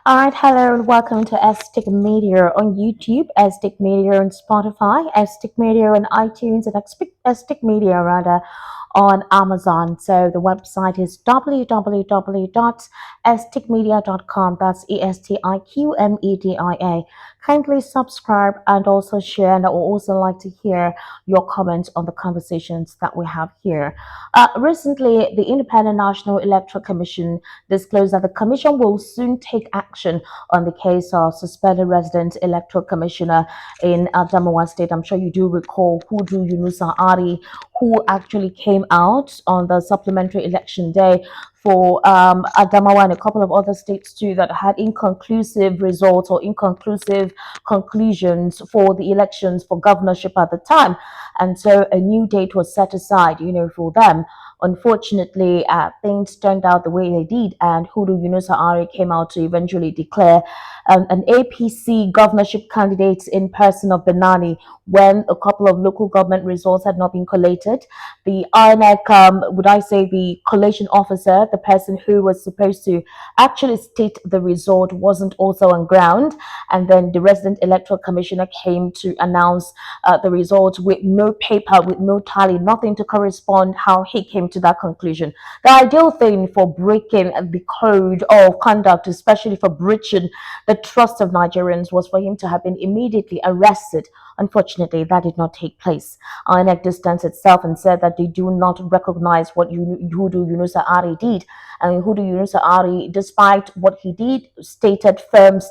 All right, hello and welcome to EstiQ Media on YouTube, EstiQ Media on Spotify, EstiQ Media on iTunes, and EstiQ Media rather on Amazon. So the website is www.estiqmedia.com. That's EstiQmedia. Kindly subscribe and also share. And I would also like to hear your comments on the conversations that we have here. Recently, the Independent National Electoral Commission disclosed that the commission will soon take action on the case of suspended resident electoral commissioner in Adamawa State. I'm sure you do recall Hudu Yunusa Ari, who actually came out on the supplementary election day for Adamawa and a couple of other states too that had inconclusive results or inconclusive conclusions for the elections for governorship at the time. And so a new date was set aside, for them. Unfortunately, things turned out the way they did, and Hudu Yunusa Ari came out to eventually declare an APC governorship candidate in person of Benani when a couple of local government results had not been collated. The Inec, would I say the collation officer, the person who was supposed to actually state the result, wasn't also on ground, and then the resident electoral commissioner came to announce the results with no paper, with no tally, nothing to correspond how he came to that conclusion. The ideal thing for breaking the code of conduct, especially for breaching the trust of Nigerians, was for him to have been immediately arrested. Unfortunately, that did not take place. INEC distanced itself and said that they do not recognize what Hudu Yunusa Ari did. And Hudu Yunusa Ari, despite what he did, stated firm,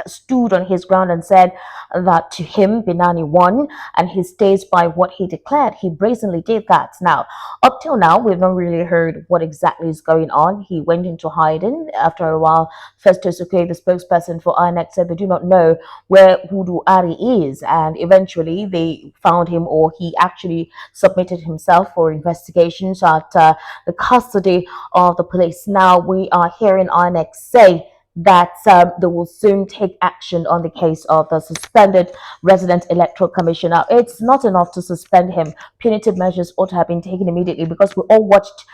stood on his ground and said that to him, Binani won, and he stays by what he declared. He brazenly did that. Now, up till now, we've not really heard what exactly is going on. He went into hiding. After a while, Festus Okoye, the spokesperson for INEC, said they do not know where Hudu Ari is, and eventually they found him, or he actually submitted himself for investigations at the custody of the police. Now, we are hearing INEC say that they will soon take action on the case of the suspended resident electoral commissioner. It's not enough to suspend him. Punitive measures ought to have been taken immediately, because we all watched,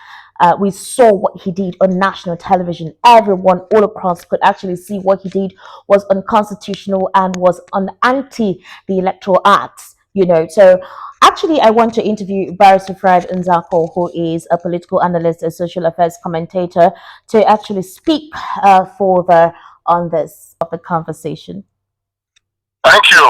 we saw what he did on national television. Everyone all across could actually see what he did was unconstitutional and was an anti the electoral acts. So actually, I want to interview Barrister Fred Nzako, who is a political analyst, a social affairs commentator, to actually speak further on this of the conversation. Thank you.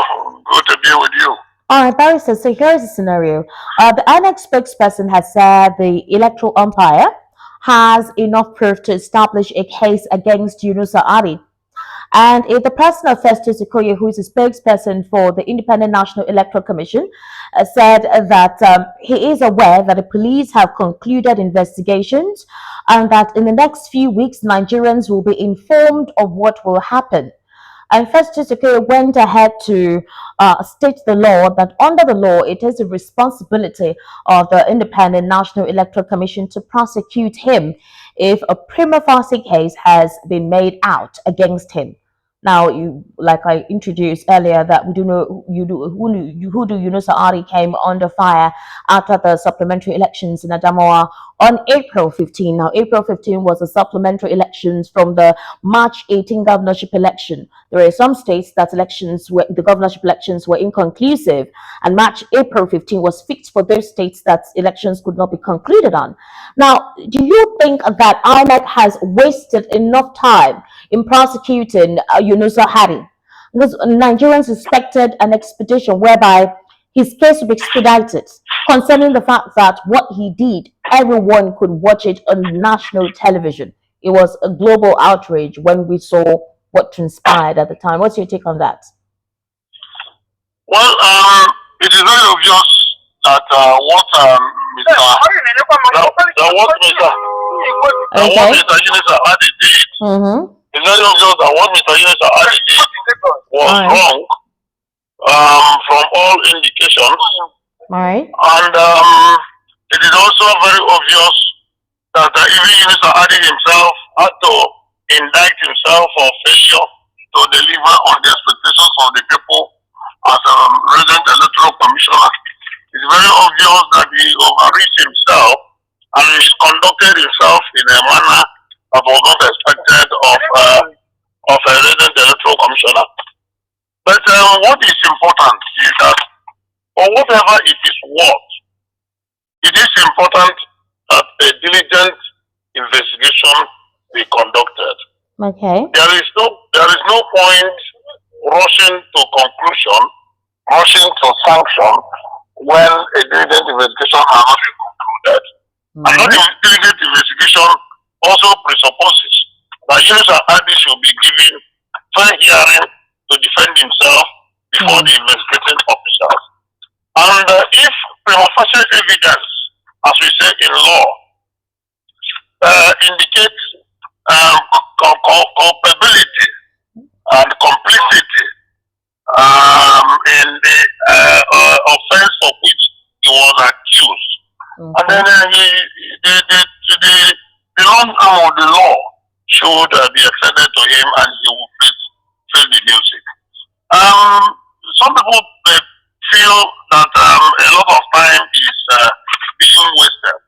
Good to be with you. All right, Barrister, so here's the scenario. The INEC spokesperson has said the electoral umpire has enough proof to establish a case against Yunusa Ari. And the person of Festus Okoye, who is a spokesperson for the Independent National Electoral Commission, said that he is aware that the police have concluded investigations and that in the next few weeks, Nigerians will be informed of what will happen. And Festus Okoye went ahead to state the law that under the law, it is the responsibility of the Independent National Electoral Commission to prosecute him if a prima facie case has been made out against him. Now, like I introduced earlier, that we do know Hudu Yunusa Ari came under fire after the supplementary elections in Adamawa on April 15. Now, April 15 was the supplementary elections from the March 18 governorship election. There are some states that the governorship elections were inconclusive, and April 15 was fixed for those states that elections could not be concluded on. Now, do you think that INEC has wasted enough time in prosecuting Yunusa Hari? Because Nigerians expected an expedition whereby his case would be expedited, concerning the fact that what he did, everyone could watch it on national television. It was a global outrage when we saw what transpired at the time. What's your take on that? Well, it is very obvious that what Mr. Yunusa Hari did, it's very obvious that what Mr. Yunusa Hari did was wrong from all indications. Right. And it is also very obvious that even Yunusa Hari himself had to indict himself for failure to deliver on the expectations of the people as a resident electoral commissioner. It's very obvious that he overreached himself and he conducted himself in a manner that was not expected of important is that for whatever it is worth, it is important that a diligent investigation be conducted. Okay. There is no point rushing to conclusion, rushing to sanction when a diligent investigation has not been concluded. Another diligent investigation also presupposes that Yunus Adi should be given fair hearing to defend himself before the investigating officers. And if prima facie evidence, as we say in law, indicates culpability and complicity in the offense of which he was accused, and then the long arm of the law should be extended to him, and he will face the music. Some people feel that a lot of time is being wasted,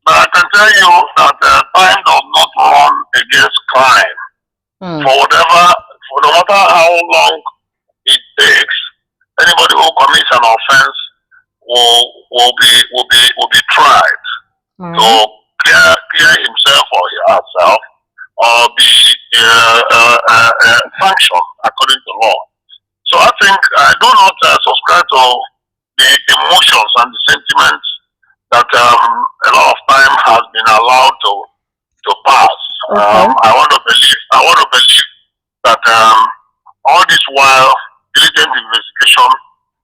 but I can tell you that time does not run against crime. For no matter how long it takes, anybody who commits an offense will be tried to clear himself or herself, or be sanctioned according to law. So I think I do not subscribe to the emotions and the sentiments that a lot of time has been allowed to pass. I want to believe that all this while diligent investigation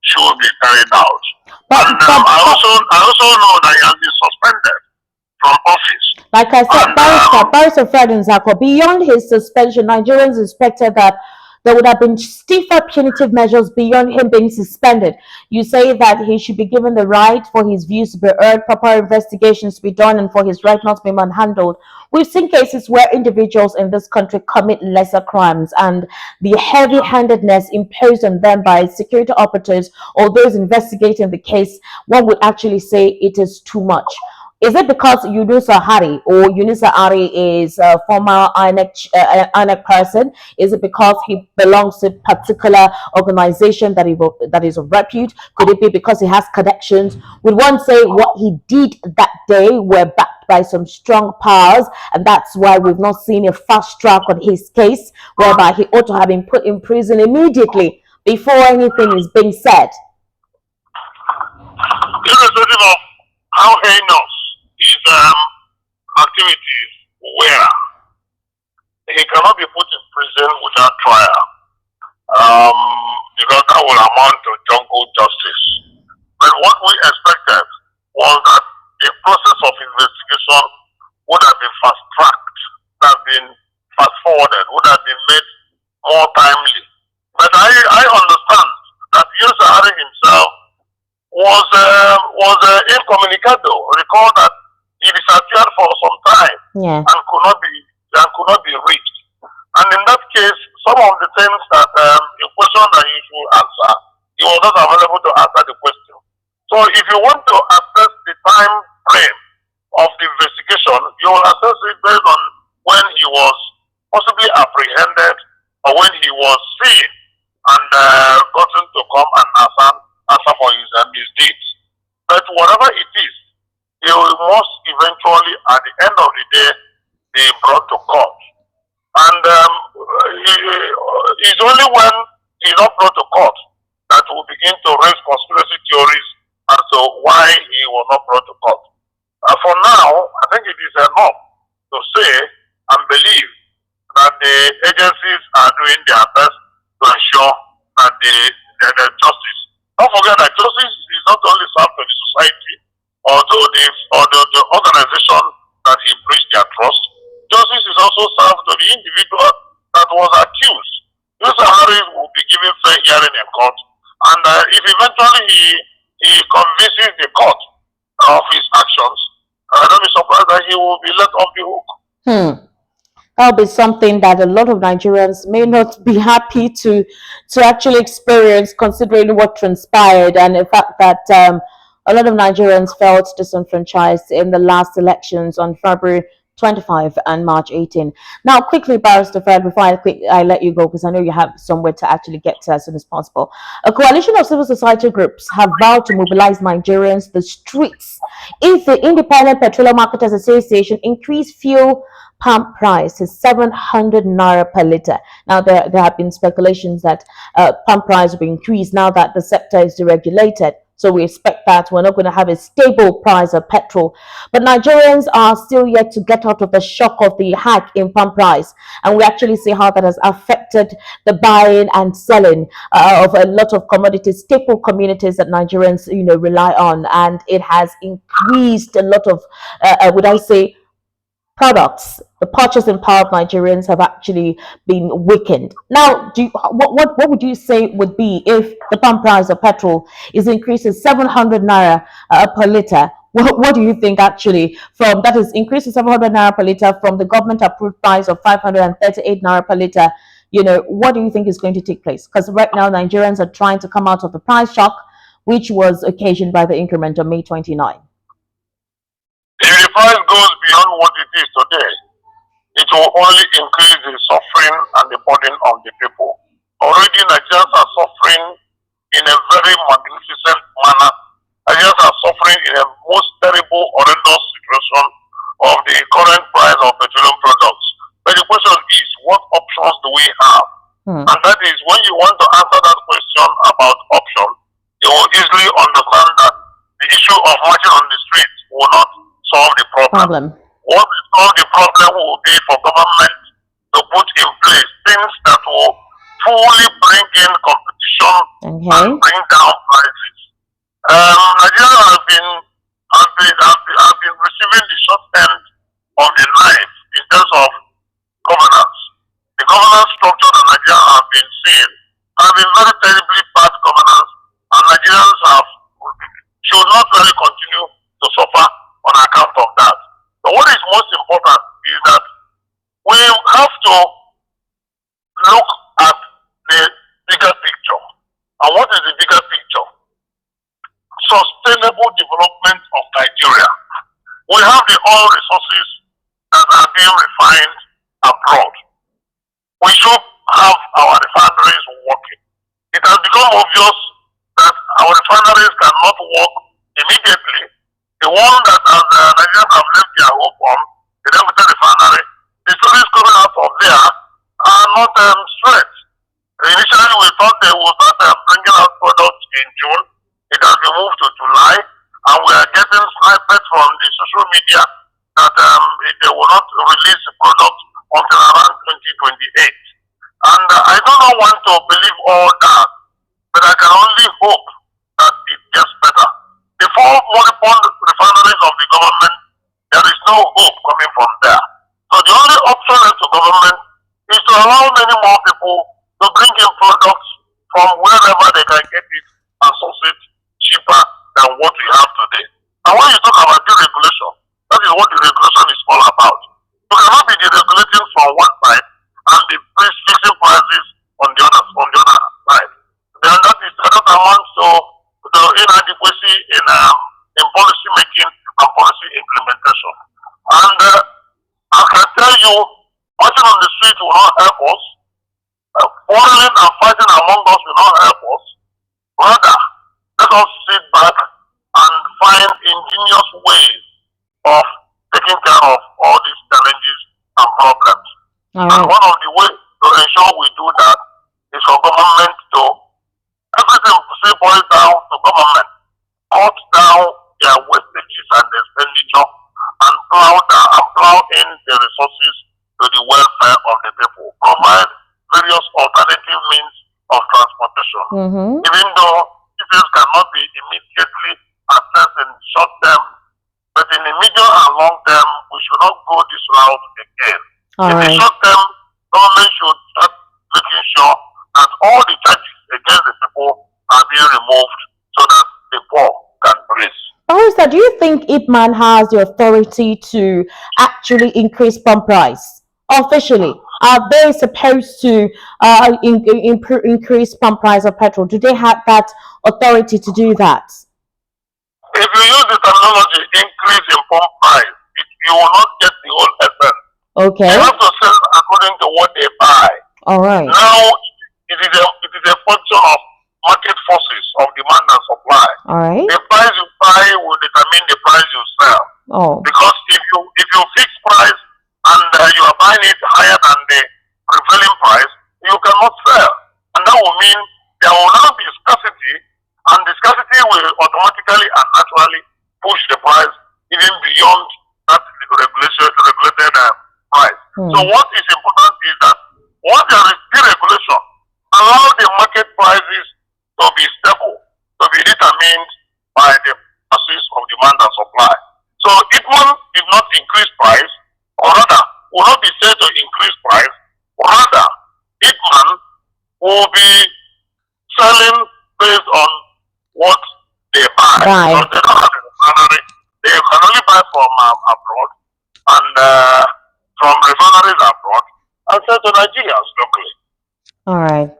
should be carried out. And I also know that he has been suspended from office. Like I said, Barrister Fred Nzako, beyond his suspension, Nigerians expected that there would have been stiffer punitive measures beyond him being suspended. You say that he should be given the right for his views to be heard, proper investigations to be done, and for his right not to be manhandled. We've seen cases where individuals in this country commit lesser crimes, and the heavy-handedness imposed on them by security operatives or those investigating the case, one would actually say it is too much. Is it because Yunusa Hari or Yunusa Ari is a former Inec person? Is it because he belongs to a particular organization that is of repute? Could it be because he has connections? Would one say what he did that day were backed by some strong powers, and that's why we've not seen a fast track on his case, whereby he ought to have been put in prison immediately before anything is being said? Irrespective of how heinous his activities were, he cannot be put in prison without trial, because that will amount to jungle justice. But what we expected was that the process of investigation would have been fast-tracked, would have been fast-forwarded, would have been made more timely. But I understand that Yunus Hari himself was incommunicado. Recall that he disappeared for some time and could not be reached. And in that case, some of the things that a question that you should answer, he was not available to answer the question. So if you want to assess the time frame of the investigation, you will assess it based on when he was possibly apprehended or when he was seen and gotten to come and answer for his misdeeds. But whatever it is, he must eventually, at the end of the day, be brought to court. And it's only when he's not brought to court that we'll begin to raise conspiracy theories as to why he was not brought to court. For now, I think it is enough to say and believe that the agencies are doing their best to ensure that the justice. Don't forget that justice is not only served to the society or to the organization that he breached their trust. Justice is also served to the individual that was accused. Yunus Hari will be given fair hearing in court, and if eventually he convinces the court of his actions, don't be surprised that he will be let off the hook. That'll be something that a lot of Nigerians may not be happy to actually experience, considering what transpired, and the fact that a lot of Nigerians felt disenfranchised in the last elections on February 25 and March 18. Now, quickly, Barrister Fred, before I let you go, because I know you have somewhere to actually get to as soon as possible. A coalition of civil society groups have vowed to mobilize Nigerians the streets if the Independent Petroleum Marketers Association increase fuel pump price to 700 naira per liter. Now, there have been speculations that pump price will be increased now that the sector is deregulated. So we expect that we're not going to have a stable price of petrol. But Nigerians are still yet to get out of the shock of the hike in pump price. And we actually see how that has affected the buying and selling of a lot of commodities, staple communities that Nigerians, rely on. And it has increased a lot of, would I say, products. The purchasing power of Nigerians have actually been weakened. Now, what would you say would be if the pump price of petrol is increasing 700 naira per liter? What do you think actually from that is increasing 700 naira per liter from the government approved price of 538 naira per liter? What do you think is going to take place? Because right now Nigerians are trying to come out of the price shock, which was occasioned by the increment on May 29. If the price goes beyond what it is today, it will only increase the suffering and the burden of the people. Already Nigerians are suffering in a very magnificent manner. Nigerians are suffering in a most terrible, horrendous situation of the current price of petroleum products. But the question is, what options do we have? And that is, when you want to answer that question about options, you will easily understand that the issue of marching on the streets will not solve the problem. What will solve the problem will be for government to put in place things that will fully bring in competition and bring down prices. Nigeria have been receiving the short end of the knife in terms of governance. The governance structure that Nigeria have been seeing have been very terribly bad governance, and Nigerians should not really continue to suffer on account of that. But what is most important is that we have to look at the bigger picture. And what is the bigger picture? Sustainable development of Nigeria. We have the oil resources that are being refined abroad. We should have our refineries working. It has become obvious that our refineries cannot work immediately. The one that Nigerians have left their hope on, the Dangote refinery, the stories coming out of there are not straight. Initially, we thought they would start bringing out products in June. It has been moved to July, and we are getting snippets from the social media that they will not release the product until around 2028. And I do not want to believe all that, but I can only hope that it gets better. The four moribund refineries of the government, there is no hope coming from there. So the only option left to government is to allow many more people to bring in products from wherever they can get it and source it cheaper than what we have today. And when you talk about deregulation, that is what deregulation is all about. You cannot be deregulating from one side and be fixing prices on the other side. Then that amounts to the inadequacy in policy making and policy implementation. And I can tell you, marching on the street will not help us. Quarreling and fighting among us will not help us. Rather, let us sit back and find ingenious ways of taking care of all these challenges and problems. And one of the ways to ensure we do that is for government to, everything boils down to government, cut down their wastages and expenditure and plow in the resources to the welfare of the people. Provide various alternative means of transportation. Even though things cannot be immediately assessed in short term, but in the medium and long term, we should not go this route again. In the short term, government should start making sure that all the charges against the people are being removed so that the poor can breathe. Barrister, do you think Ipman has the authority to actually increase pump price officially? Are they supposed to increase pump price of petrol? Do they have that authority to do that? If you use the terminology increase in pump price, it you will not get the whole essence. Okay. They have to sell according to what they buy. All right. Now, it is a function of market forces of demand and supply. All right. The price you buy will determine the price you sell. Oh. Because if you fix price and you are buying it higher than the prevailing price, you cannot sell, and that will mean there will now be scarcity, and the scarcity will automatically and naturally push the price even beyond that regulated price. So what is important is that once there is deregulation, allow the market prices to be stable, to be determined by the forces of demand and supply. So if one did not increase price, or rather, will not be said to increase price, rather, Hitman will be selling based on what they buy. So they don't have a refinery. They can only buy from abroad and from refineries abroad and sell to Nigerians locally. All right.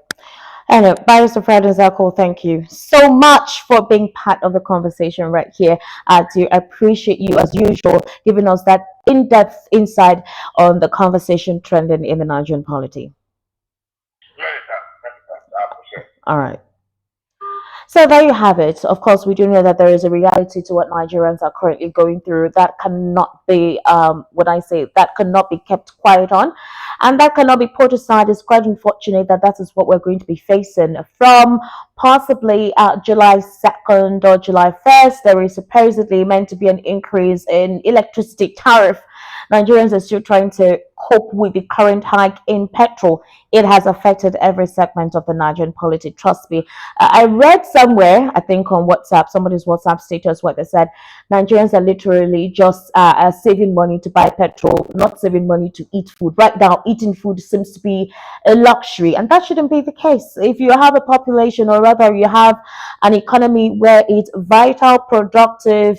And Barrister Fred Nzako, thank you so much for being part of the conversation right here. I do appreciate you, as usual, giving us that in-depth insight on the conversation trending in the Nigerian polity. All right. So there you have it. Of course, we do know that there is a reality to what Nigerians are currently going through that cannot be, that cannot be kept quiet on, and that cannot be put aside. It's quite unfortunate that that is what we're going to be facing from possibly July 2nd or July 1st. There is supposedly meant to be an increase in electricity tariff. Nigerians are still trying to cope with the current hike in petrol. It has affected every segment of the Nigerian polity. Trust me. I read somewhere, I think on WhatsApp, somebody's WhatsApp status, where they said Nigerians are literally just saving money to buy petrol, not saving money to eat food. Right now, eating food seems to be a luxury, and that shouldn't be the case. If you have a population, or rather, you have an economy where it's vital, productive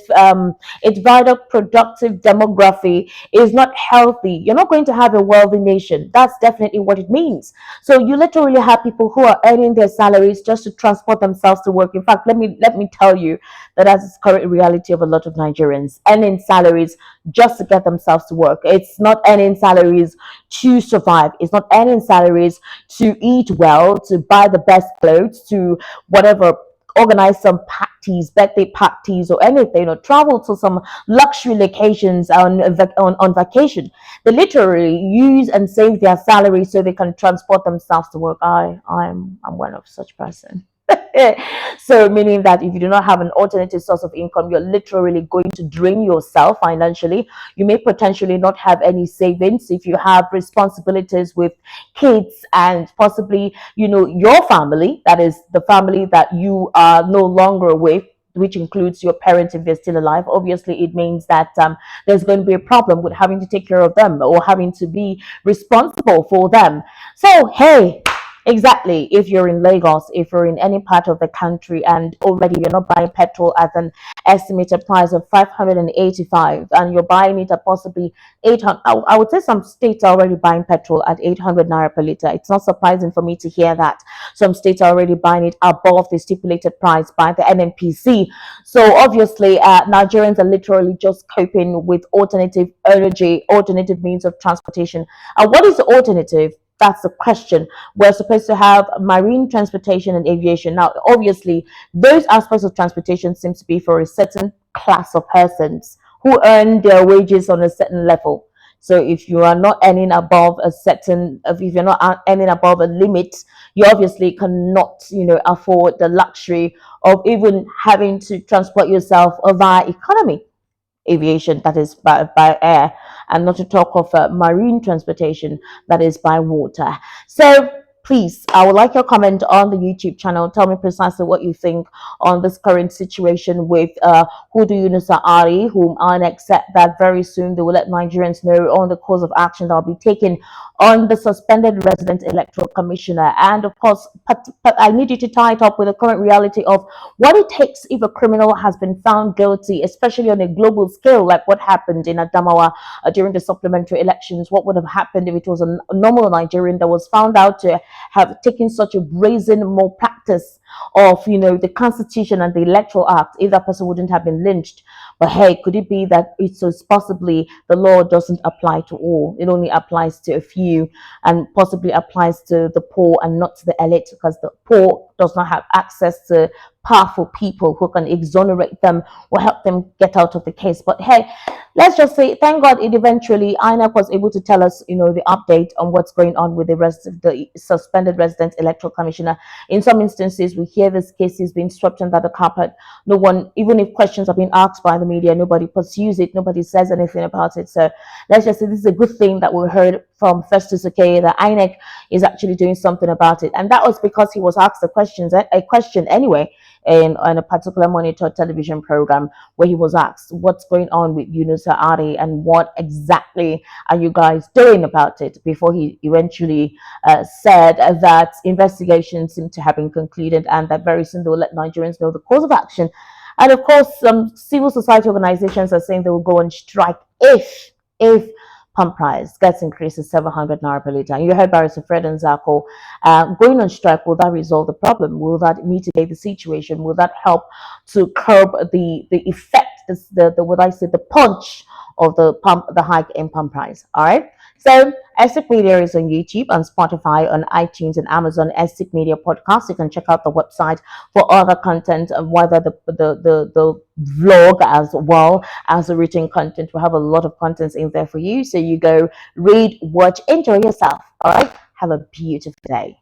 demography is not healthy, you're not going to have a wealthy nation. That's definitely what it means. So you literally have people who are earning their salaries just to transport themselves to work. In fact, let me tell you that that's the current reality of a lot of Nigerians, earning salaries just to get themselves to work. It's not earning salaries to survive. It's not earning salaries to eat well, to buy the best clothes, to whatever, organize some parties, birthday parties, or anything, or travel to some luxury locations on vacation. They literally use and save their salary so they can transport themselves to work. I'm one of such person. So meaning that if you do not have an alternative source of income, you're literally going to drain yourself financially. You may potentially not have any savings if you have responsibilities with kids and possibly, your family, that is the family that you are no longer with, which includes your parents if they're still alive. Obviously, it means that there's going to be a problem with having to take care of them or having to be responsible for them. So, hey, exactly. If you're in Lagos, if you're in any part of the country, and already you're not buying petrol at an estimated price of 585, and you're buying it at possibly 800, I would say some states are already buying petrol at 800 naira per liter. It's not surprising for me to hear that some states are already buying it above the stipulated price by the NNPC. So obviously, Nigerians are literally just coping with alternative energy, alternative means of transportation. And what is the alternative? That's the question. We're supposed to have marine transportation and aviation. Now, obviously, those aspects of transportation seems to be for a certain class of persons who earn their wages on a certain level. So if you are not earning above a certain, if you're not earning above a limit, you obviously cannot, afford the luxury of even having to transport yourself via economy aviation, that is by air, and not to talk of marine transportation, that is by water. So please, I would like your comment on the YouTube channel. Tell me precisely what you think on this current situation with Hudu Yunusa Ali, whom Inec said that very soon they will let Nigerians know on the course of action that will be taken on the suspended resident electoral commissioner. And of course, but I need you to tie it up with the current reality of what it takes if a criminal has been found guilty, especially on a global scale, like what happened in Adamawa during the supplementary elections. What would have happened if it was a normal Nigerian that was found out to have taken such a brazen malpractice of, the Constitution and the Electoral Act, if that person wouldn't have been lynched? But hey, could it be that it's possibly the law doesn't apply to all? It only applies to a few, and possibly applies to the poor and not to the elite, because the poor does not have access to powerful people who can exonerate them or help them get out of the case. But hey, let's just say, thank God, it eventually, Inec was able to tell us, the update on what's going on with the suspended resident electoral commissioner. In some instances, we hear this case is being swept under the carpet. No one, even if questions are being asked by the media, nobody pursues it, nobody says anything about it. So let's just say this is a good thing that we heard from Festus Okey that Inec is actually doing something about it. And that was because he was asked a question anyway in a particular monitor television program, where he was asked what's going on with Yunusa Ari and what exactly are you guys doing about it, before he eventually said that investigations seem to have been concluded and that very soon they will let Nigerians know the course of action. And of course, some civil society organizations are saying they will go on strike if pump price gets increased to 700 naira per litre. You heard Barrister Fred and Zako going on strike. Will that resolve the problem? Will that mitigate the situation? Will that help to curb the effect, the what I say, the punch of the hike in pump price? All right. So EstiQ Media is on YouTube, on Spotify, on iTunes, and Amazon. EstiQ Media Podcast. You can check out the website for other content, whether the vlog as well as the written content. We have a lot of contents in there for you. So you go read, watch, enjoy yourself. All right. Have a beautiful day.